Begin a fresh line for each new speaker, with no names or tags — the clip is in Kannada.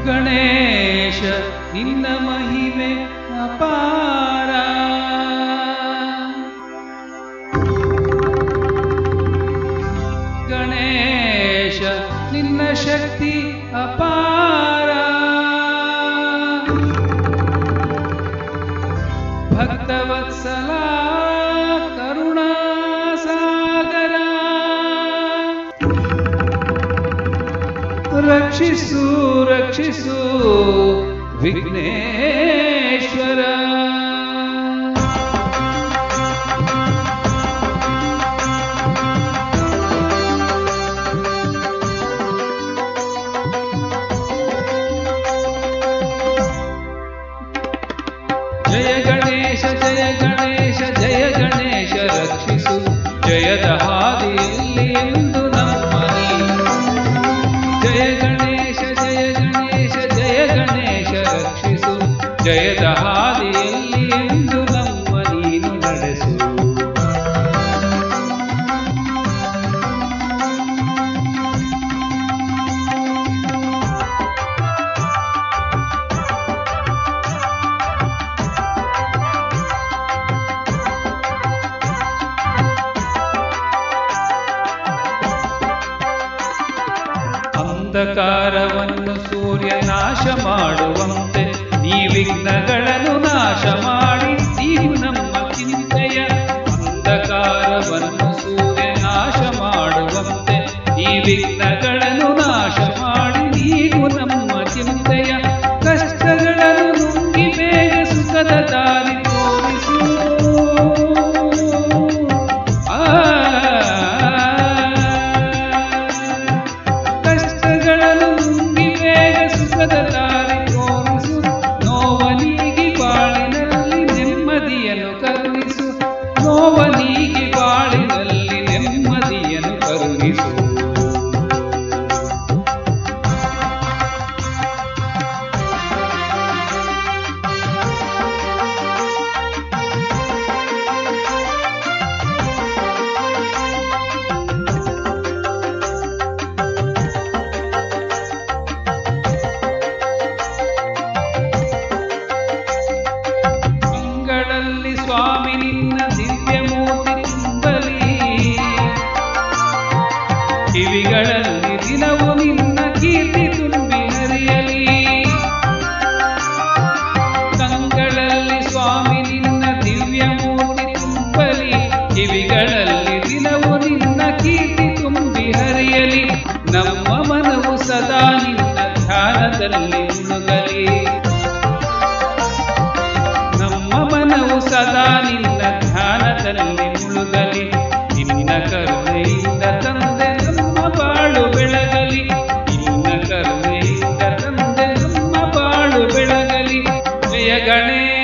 ಗಣೇಶ ನಿನ್ನ ಮಹಿಮೆ ಅಪಾರ. ಗಣೇಶ ನಿನ್ನ ಶಕ್ತಿ ಅಪಾರ. ಭಕ್ತವತ್ಸಲ ಕರುಣಾಸಾಗರ, ರಕ್ಷಿಸು ರಕ್ಷಿಸು ವಿಘ್ನೇಶ್ವರ. ಜಯ ಗಣೇಶ ಜಯ ಗಣೇಶ ಜಯ ಗಣೇಶ ರಕ್ಷಿಸು, ಜಯದ ಹಾದಿಯಲ್ಲಿ ಎಂದು ನಮ್ಮ ನೀನು. ಜಯ ಗಣೇಶ ಜಯ ಗಣೇಶ ಜಯ ಗಣೇಶ ರಕ್ಷಿಸು, ಜಯದ ಹಾದಿಯಲ್ಲಿ ಎಂದು ನಮ್ಮ ನೀನು ನಡೆಸು. ಅಂಧಕಾರವನ್ನು ಸೂರ್ಯ ನಾಶ ಮಾಡುವಂತೆ ಈ ವಿಘ್ನಗಳನ್ನು ನಾಶ ಮಾಡಿ ನೀವು ನಮ್ಮ ಚಿಂತೆಯ. ಅಂಧಕಾರವನ್ನು ಸೂರ್ಯ ನಾಶ ಮಾಡುವಂತೆ ಈ ವಿಘ್ನಗಳನ್ನು ನಾಶ ಮಾಡಿ ನೀವು ನಮ್ಮ ಚಿಂತೆಯ. ಕಷ್ಟಗಳನ್ನು ನುಂಗಿ ಬೇಗ ಸುಖದ ದಾರಿ ತೋರಿಸು. ದಾರಿ ತೋರಿಸು, ನೋವನಿಗೆ ಬಾಳಿನಲ್ಲಿ ನೆಮ್ಮದಿಯನ್ನು ಕರುಣಿಸು. ನೋವನಿಗೆ ಬಾಳಿನಲ್ಲಿ ನೆಮ್ಮದಿಯನ್ನು ಕರುಣಿಸು. ಸ್ವಾಮಿ ನಿನ್ನ ದಿವ್ಯ ಮೂರ್ತಿ ತುಂಬಲಿ, ಕಿವಿಗಳಲ್ಲಿ ದಿನವೂ ನಿನ್ನ ಕೀರ್ತಿ ತುಂಬಿ ಹರಿಯಲಿ. ಕಂಗಳಲ್ಲಿ ಸ್ವಾಮಿ ನಿನ್ನ ದಿವ್ಯ ಮೂರ್ತಿ ತುಂಬಲಿ, ಕಿವಿಗಳಲ್ಲಿ ದಿನವೂ ನಿನ್ನ ಕೀರ್ತಿ ತುಂಬಿ ಹರಿಯಲಿ. ನಮ್ಮ ಮನವು ಸದಾ ನಿನ್ನ ಧ್ಯಾನದಲ್ಲಿ ಮುಳುಗಲಿ. ಸದಾ ನಿನ್ನ ಧ್ಯಾನದಲ್ಲಿ ಮುಳುಗಲಿ. ನಿನ್ನ ಕರುಣೆಯಿಂದ ತಂದೆ ನಮ್ಮ ಬಾಳು ಬೆಳಗಲಿ. ನಿನ್ನ ಕರುಣೆಯಿಂದ ತಂದೆ ನಮ್ಮ ಬಾಳು ಬೆಳಗಲಿ. ಜಯ ಗಣೇಶ